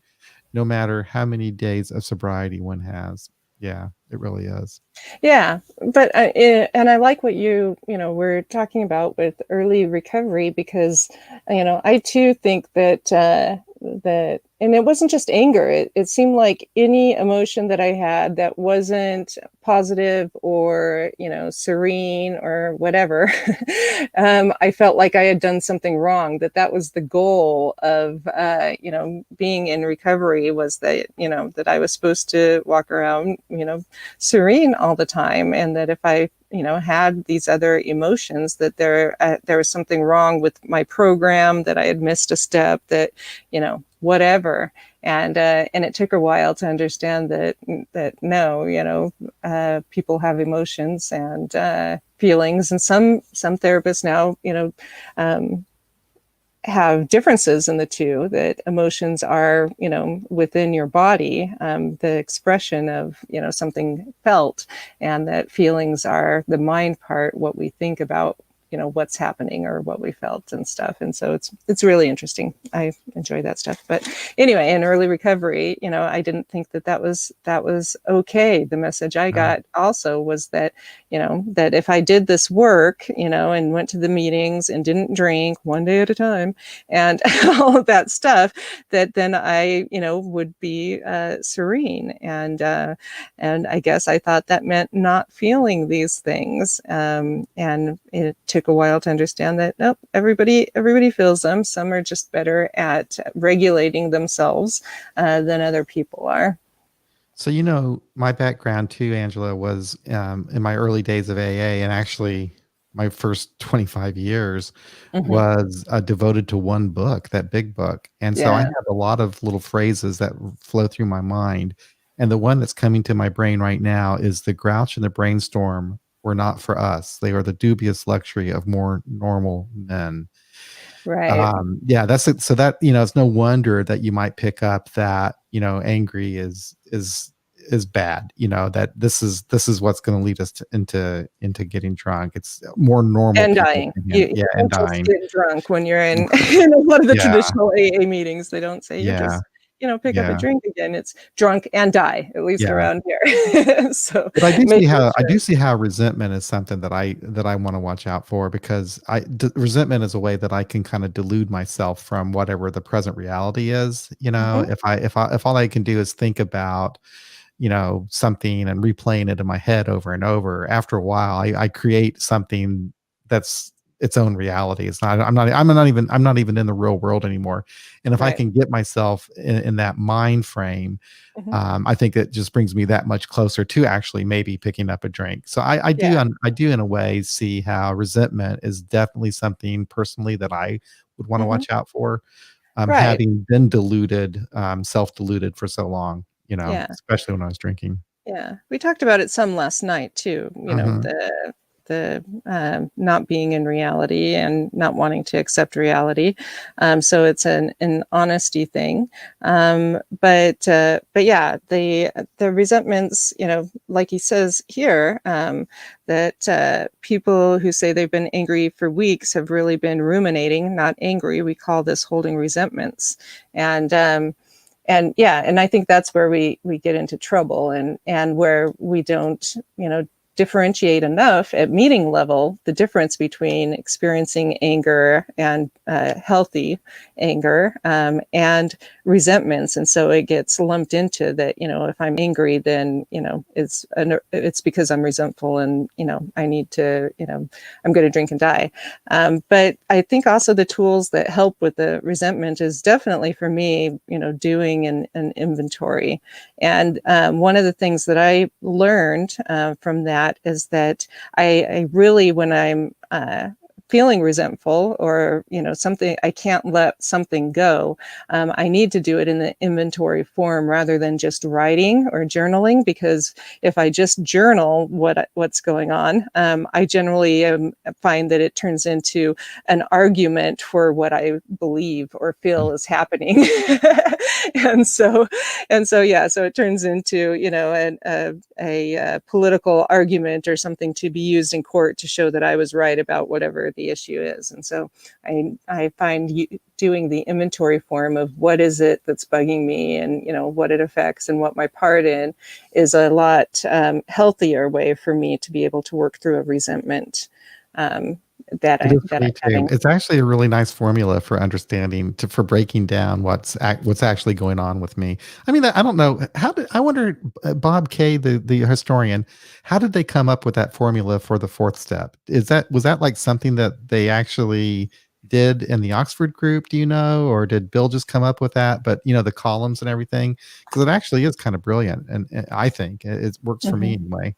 no matter how many days of sobriety one has. Yeah, it really is. Yeah, but and I like what we're talking about with early recovery, because I too think that and it wasn't just anger. It seemed like any emotion that I had that wasn't positive or serene or whatever, I felt like I had done something wrong. That was the goal of being in recovery, was that that I was supposed to walk around serene all the time, and that if I had these other emotions, that there was something wrong with my program, that I had missed a step, that whatever. And it took a while to understand that no, people have emotions and feelings, and some therapists now have differences in the two, that emotions are within your body, the expression of something felt, and that feelings are the mind part, what we think about what's happening or what we felt and stuff. And so it's really interesting. I enjoy that stuff. But anyway, in early recovery, I didn't think that was okay. The message I got also was that that if I did this work and went to the meetings and didn't drink one day at a time and all of that stuff, that then I would be serene. And I guess I thought that meant not feeling these things, and it took a while to understand that nope, everybody feels them. Some are just better at regulating themselves than other people are. So, my background too, Angela, was in my early days of AA, and actually my first 25 years was devoted to one book, that big book. And so I Yeah. have a lot of little phrases that flow through my mind. And the one that's coming to my brain right now is: the grouch and the brainstorm were not for us. They are the dubious luxury of more normal men. Right. Yeah, that's it. So that, it's no wonder that you might pick up that, angry is bad, that this is what's going to lead us into getting drunk. It's more normal And people dying. can, You yeah, and don't just dying. get drunk when you're in a lot of the Yeah, traditional AA meetings. They don't say you yeah, just pick up a yeah, drink again. It's drunk and die, at least yeah. around here. So But I do see making how sure. resentment is something that I want to watch out for, because resentment is a way that I can kind of delude myself from whatever the present reality is. Mhm. If all I can do is think about something and replaying it in my head over and over. After a while, I create something that's its own reality. It's not. I'm not even in the real world anymore. And if I Right. can get myself in that mind frame, Hmm. I think it just brings me that much closer to actually maybe picking up a drink. So Yeah. I do in a way see how resentment is definitely something personally that I would want to Hmm. watch out for. Right. Having been deluded, self-deluded for so long, Yeah. especially when I was drinking. Yeah, we talked about it some last night too. Mhm. The not being in reality and not wanting to accept reality. So it's an honesty thing. But yeah, the resentments. Like he says here, that people who say they've been angry for weeks have really been ruminating, not angry. We call this holding resentments, and yeah, and I think that's where we get into trouble, and where we don't differentiate enough at meeting level the difference between experiencing anger and healthy anger, and resentments. And so it gets lumped into that. If I'm angry, then it's because I'm resentful, and I need to, I'm going to drink and die. But I think also the tools that help with the resentment is definitely for me, doing an inventory. And one of the things that I learned from that is that I really, when I'm feeling resentful, or something, I can't let something go, I need to do it in the inventory form rather than just writing or journaling, because if I just journal what's going on, I generally find that it turns into an argument for what I believe or feel is happening. and so yeah, so it turns into a political argument or something to be used in court to show that I was right about whatever the issue is. And so I find doing the inventory form of what is it that's bugging me, and what it affects and what my part in is a lot healthier way for me to be able to work through a resentment It is for that me I'm too. having. It's actually a really nice formula for understanding, for breaking down what's actually going on with me. I mean, I don't know I wonder, Bob Kay, the historian, how did they come up with that formula for the fourth step? Was that like something that they actually did in the Oxford group? Do you know, or did Bill just come up with that? But the columns and everything, because it actually is kind of brilliant, and I think it works for me Mhm. anyway.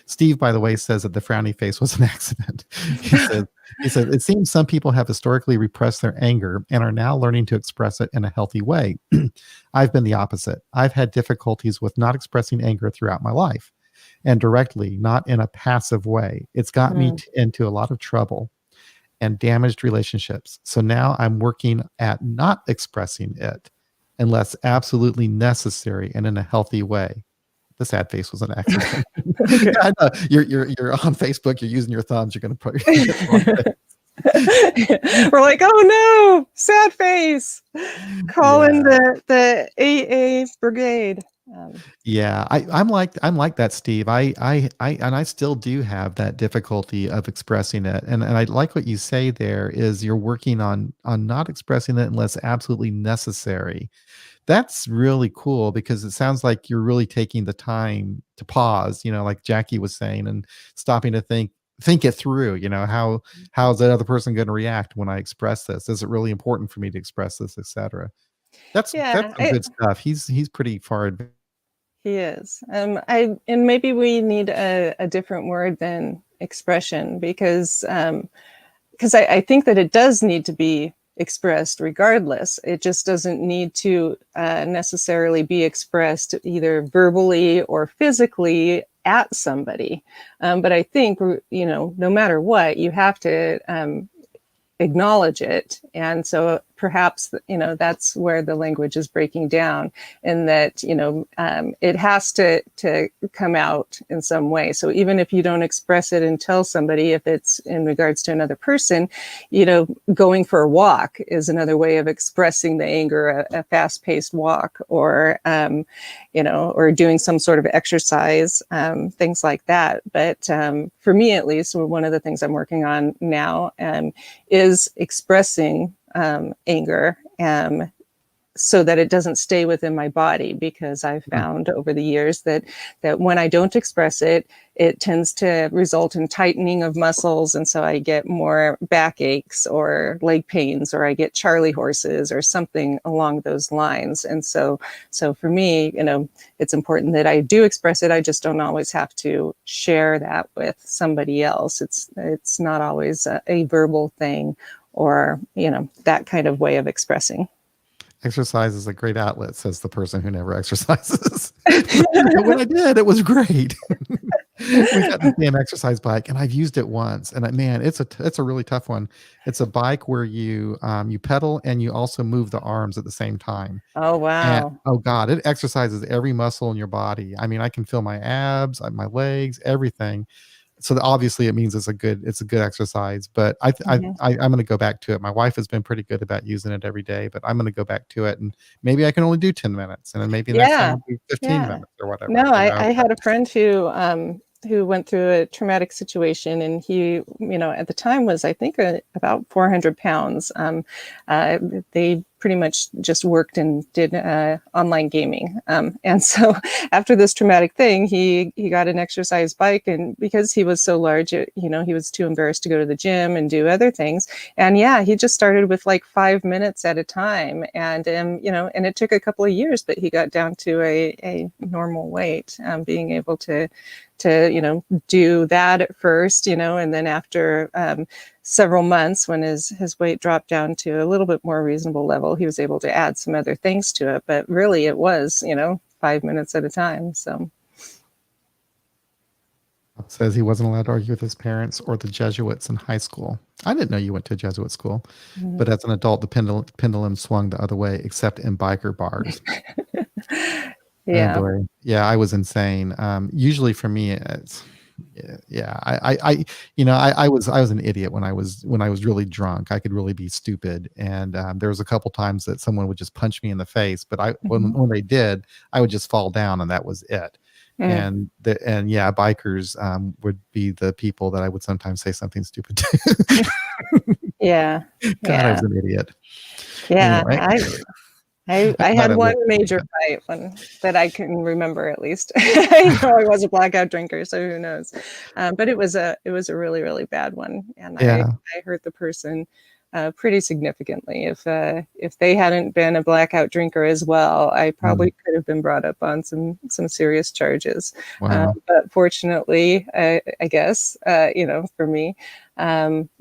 Steve, by the way, says that the frowny face was an accident. he says he said, it seems some people have historically repressed their anger and are now learning to express it in a healthy way. I've been the opposite. I've had difficulties with not expressing anger throughout my life, and directly, not in a passive way. It's got me Mm. into a lot of trouble and damaged relationships. So now I'm working at not expressing it unless absolutely necessary and in a healthy way. The sad face was an accident. Okay. I know. You're on Facebook, you're using your thumbs, you're gonna put hit the wrong thing. We're like, oh no, sad face. Call in Yeah. the AA brigade. Yeah. I'm like that, Steve. I still do have that difficulty of expressing it. And I like what you say there is you're working on not expressing it unless absolutely necessary. That's really cool because it sounds like you're really taking the time to pause, like Jackie was saying, and stopping to think it through, how's that other person going to react when I express this? Is it really important for me to express this, etc.? That's Yeah, some good stuff. He's pretty far advanced. he is. And maybe we need a different word than expression, because I think that it does need to be expressed regardless. It just doesn't need to necessarily be expressed either verbally or physically at somebody. But I think, no matter what, you have to acknowledge it. And so perhaps, that's where the language is breaking down, in that, it has to come out in some way. So even if you don't express it and tell somebody, if it's in regards to another person, going for a walk is another way of expressing the anger, a fast-paced walk, or doing some sort of exercise, things like that. But for me, at least, one of the things I'm working on now is expressing anger, so that it doesn't stay within my body, because I've found over the years that when I don't express it, it tends to result in tightening of muscles, and so I get more backaches or leg pains, or I get Charlie horses or something along those lines. And so for me, it's important that I do express it. I just don't always have to share that with somebody else. It's not always a verbal thing, or that kind of way of expressing. Exercise is a great outlet, says the person who never exercises. But when I did, it was great. We got the damn exercise bike, and I've used it once, and man, it's a really tough one. It's a bike where you pedal and you also move the arms at the same time. Oh, And wow. oh god, it exercises every muscle in your body. I mean, I can feel my abs, my legs, everything. So obviously it means it's a good exercise, but Mhm. I'm going to go back to it. My wife has been pretty good about using it every day, but I'm going to go back to it, and maybe I can only do 10 minutes, and then maybe the next time Yeah. I'll do 15 Yeah. minutes or whatever, No, you know. I had a friend who went through a traumatic situation, and he, at the time was, I think, about 400 pounds. Uh, they pretty much just worked and did online gaming. And so after this traumatic thing, he got an exercise bike, and because he was so large, he was too embarrassed to go to the gym and do other things. And yeah, he just started with like 5 minutes at a time. And, and it took a couple of years, but he got down to a normal weight, being able to do that at first, and then after several months, when his weight dropped down to a little bit more reasonable level, he was able to add some other things to it. But really, it was 5 minutes at a time. So It says he wasn't allowed to argue with his parents or the Jesuits in high school. I didn't know you went to a Jesuit school, but as an adult, the pendulum swung the other way, except in biker bars. Oh yeah. boy, yeah, I was insane. Usually for me, it's yeah, I was an idiot when I was really drunk. I could really be stupid, and there was a couple times that someone would just punch me in the face, but when they did, I would just fall down, and that was it. Mm. And yeah, bikers would be the people that I would sometimes say something stupid to. Yeah. God, I Yeah. was an idiot. Yeah. Anyway, I glad had I one lived through major that. fight that I can remember, at least. I know I was a blackout drinker, so who knows? But it was a really, really bad one, and Yeah. I hurt the person pretty significantly. If they hadn't been a blackout drinker as well, I Mm, probably could have been brought up on some serious charges. wow. But fortunately, I guess for me,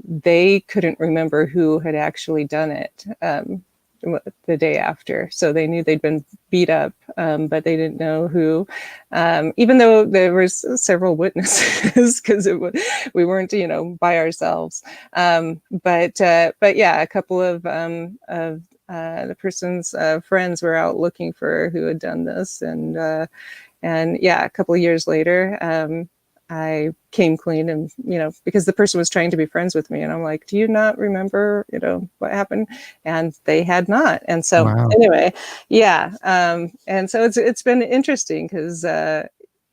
they couldn't remember who had actually done it. The day after. So they knew they'd been beat up, but they didn't know who, even though there was several witnesses, because we weren't, by ourselves. But yeah, a couple of the person's friends were out looking for who had done this, and yeah, a couple of years later, I came clean, and because the person was trying to be friends with me, and I'm like, do you not remember what happened? And they had not. And so Wow. anyway, yeah, and so it's been interesting, because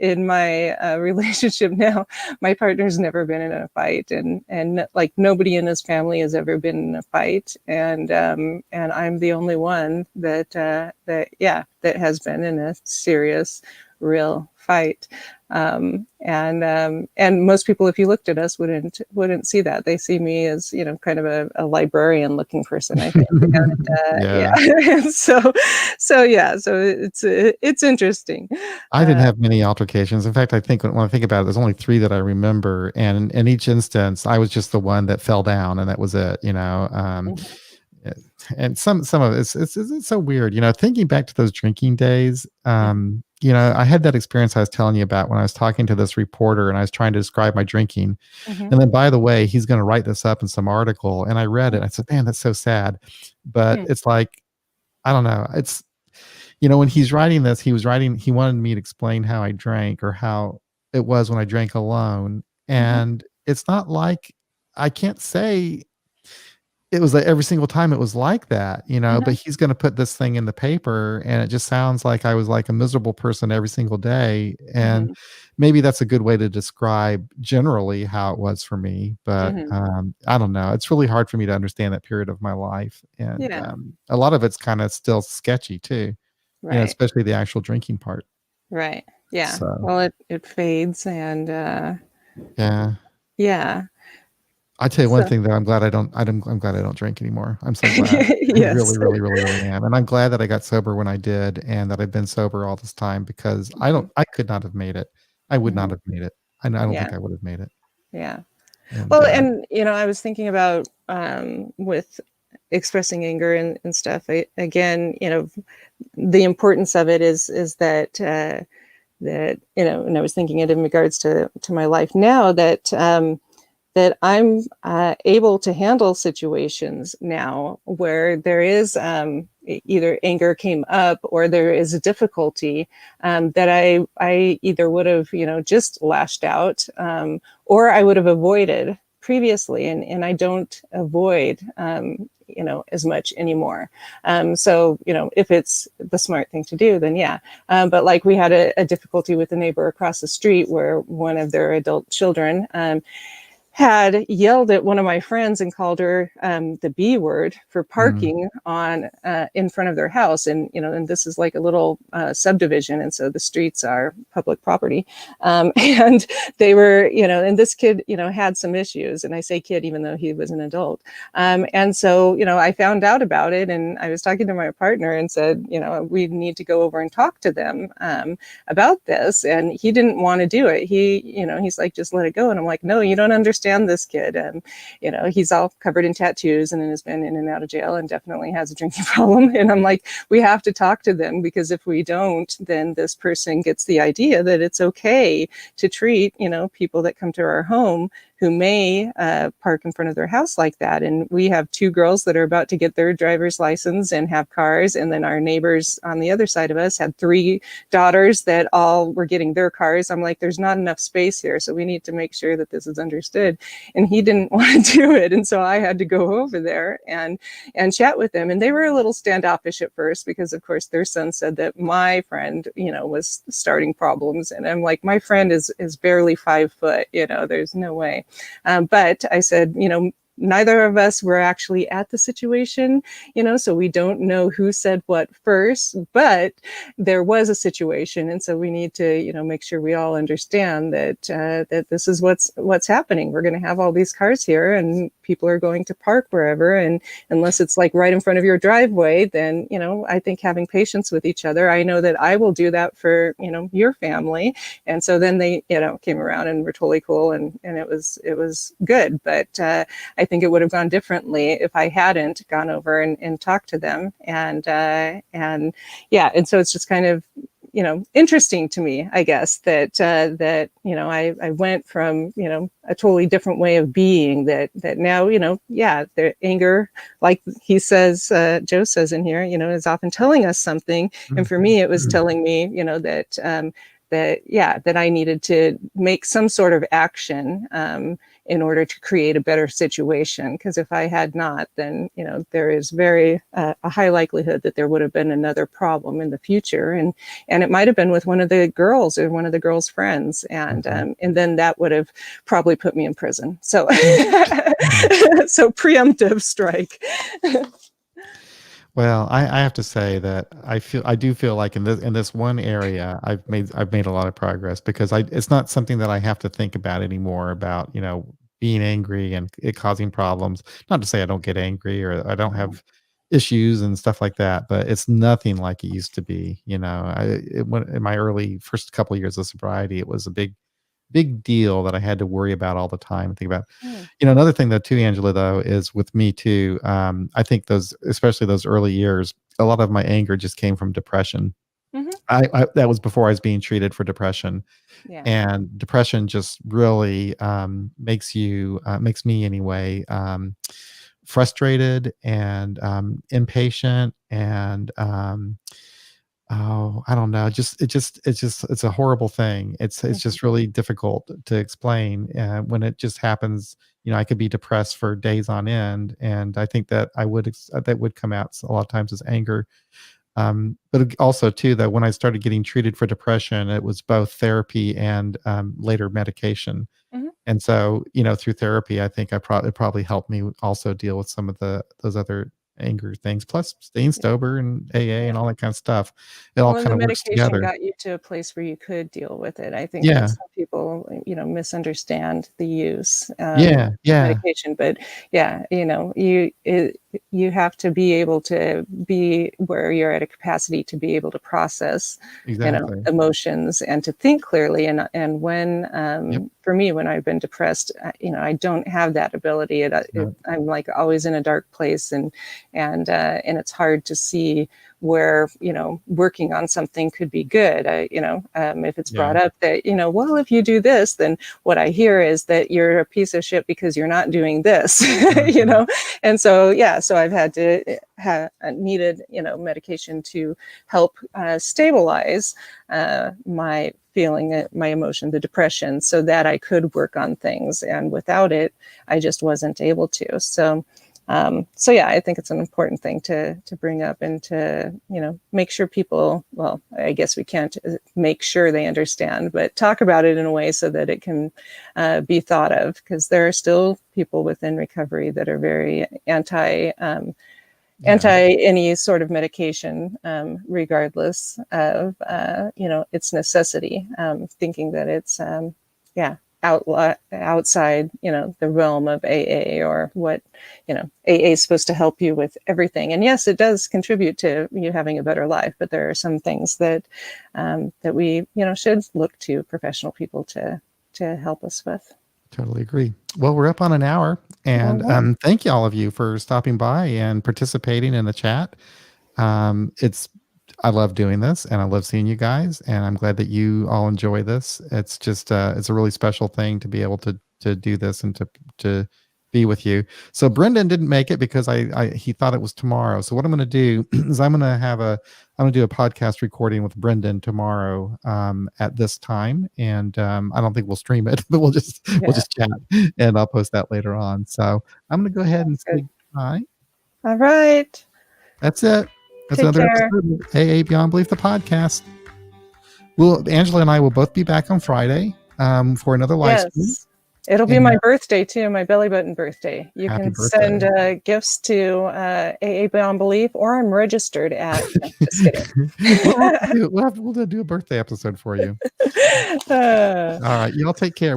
in my relationship now, my partner's never been in a fight, and like nobody in his family has ever been in a fight, and I'm the only one that has been in a serious, real fight. And most people, if you looked at us, wouldn't see that. They see me as kind of a librarian looking person, I think. And Yeah. yeah. So yeah, so it's interesting. I didn't have many altercations. In fact, I think when I think about it, there's only 3 that I remember, and in each instance, I was just the one that fell down, and that was it, Mhm. eh, and some of it's so weird, thinking back to those drinking days. I had that experience I was telling you about when I was talking to this reporter, and I was trying to describe my drinking, Mhm. and then, by the way, he's gonna write this up in some article, and I read it, I said, "Man, that's so sad." But Mhm. it's like, I don't know, it's when he's writing this, he wanted me to explain how I drank, or how it was when I drank alone. Mhm. And it's not like, I can't say it was like every single time it was like that, but Mhm, he's going to put this thing in the paper and it just sounds like I was like a miserable person every single day. And mhm, maybe that's a good way to describe generally how it was for me. But mhm. I don't know. It's really hard for me to understand that period of my life. And Yeah, a lot of it's kind of still sketchy too, right, especially the actual drinking part. right. Yeah. So, Well, it fades and, yeah. yeah. I tell you one So thing that I'm glad I don't drink anymore. I'm so glad. I yes. really, really, really, really am. And I'm glad that I got sober when I did and that I've been sober all this time because Mhm, I could not have made it. I would not mhm. have made it. I don't Yeah, think I would have made it. yeah. And Well, and, I was thinking about, with expressing anger and stuff, again, the importance of it is that, and I was thinking it in regards to my life now that I'm able to handle situations now where there is either anger came up or there is a difficulty that I either would have just lashed out or I would have avoided previously, and I don't avoid as much anymore. So if it's the smart thing to do, then yeah. But like we had a difficulty with the neighbor across the street where one of their adult children had yelled at one of my friends and called her the B word for mm, parking on in front of their house, and this is like a little subdivision, and so the streets are public property, and they were, and this kid, had some issues, and I say kid even though he was an adult, and so I found out about it, and I was talking to my partner and said, we need to go over and talk to them about this, and he didn't want to do it. He's like, just let it go, and I'm like, no, you don't understand this kid, and he's all covered in tattoos and has been in and out of jail and definitely has a drinking problem, and I'm like, we have to talk to them because if we don't, then this person gets the idea that it's okay to treat people that come to our home who may park in front of their house like that. And we have two girls that are about to get their driver's license and have cars. And then our neighbors on the other side of us had three daughters that all were getting their cars. I'm like, there's not enough space here. So we need to make sure that this is understood. And he didn't want to do it. And so I had to go over there and chat with them. And they were a little standoffish at first because, of course, their son said that my friend, was starting problems. And I'm like, my friend is barely 5 foot. There's no way. But I said, neither of us were actually at the situation, so we don't know who said what first, but there was a situation, and so we need to, make sure we all understand that this is what's happening. We're going to have all these cars here, and people are going to park wherever, and unless it's like right in front of your driveway, then I think having patience with each other. I know that I will do that for your family, and so then they came around and were totally cool, and it was good, but I think it would have gone differently if I hadn't gone over and talked to them. And yeah, and so it's just kind of interesting to me, I guess, that I went from a totally different way of being. That now yeah, the anger, like he says, Joe says in here, is often telling us something, and for me, it was mm, telling me that I needed to make some sort of action in order to create a better situation. Because if I had not, then there is very a high likelihood that there would have been another problem in the future, and it might have been with one of the girls or one of the girls' friends, mhm. and then that would have probably put me in prison. So Yeah. so preemptive strike. Well, I have to say that I do feel like in this one area I've made a lot of progress because it's not something that I have to think about anymore about, being angry and it causing problems. Not to say I don't get angry or I don't have issues and stuff like that, but it's nothing like it used to be, when in my early first couple of years of sobriety, it was a big deal that I had to worry about all the time and think about. Mm-hmm. Another thing though too, Angela, though, is with me too, I think especially those early years, a lot of my anger just came from depression. Mm-hmm. I that was before I was being treated for depression, Yeah. and depression just really, makes me anyway, frustrated and, impatient and, Oh, I don't know. It's a horrible thing. It's Mhm. just really difficult to explain when it just happens. I could be depressed for days on end, and I think that that would come out a lot of times as anger. Also too, that when I started getting treated for depression, it was both therapy and later medication. Mhm. And so, through therapy, I think it probably helped me also deal with some of those other anger things. Plus, staying Yeah. sober and AA Yeah. and all that kind of stuff, it all Well, and kind the of works medication together. got you to a place where you could deal with it. I think that Yeah, some people, misunderstand the use yeah, of yeah, medication, but yeah, you have to be able to be where you're at a capacity to be able to process, exactly. emotions and to think clearly. And when, Yep. for me, when I've been depressed, I don't have that ability. No, I'm like always in a dark place, and it's hard to see where working on something could be good. If it's yeah. brought up that well, if you do this, then what I hear is that you're a piece of shit because you're not doing this. you Mhm. know and so yeah, so I've had to have needed medication to help stabilize my feeling, my emotion, the depression, so that I could work on things, and without it I just wasn't able to. So yeah, I think it's an important thing to bring up, and to make sure people, well, I guess we can't make sure they understand, but talk about it in a way so that it can be thought of, because there are still people within recovery that are very Yeah, anti any sort of medication, regardless of its necessity, thinking that it's yeah outside the realm of AA, or what AA is supposed to help you with everything. And yes, it does contribute to you having a better life, but there are some things that that we should look to professional people to help us with. totally agree. Well, we're up on an hour, and Mhm. thank you all of you for stopping by and participating in the chat. It's I love doing this, and I love seeing you guys, and I'm glad that you all enjoy this. It's a really special thing to be able to do this and to be with you. So Brendan didn't make it because he thought it was tomorrow. So what I'm going to do is I'm going to do a podcast recording with Brendan tomorrow at this time, and I don't think we'll stream it, but we'll Yeah, just chat, and I'll post that later on. So I'm going to go ahead and sounds good. say goodbye. All right. That's it. That's Take another care. episode of AA Beyond Belief, the podcast. Angela and I will both be back on Friday for another live stream. Yes. It'll be And my birthday too, my belly button birthday. You happy can send birthday. gifts to AA Beyond Belief, or I'm registered at. No, just kidding. We'll do a birthday episode for you. Uh, All right. Y'all take care.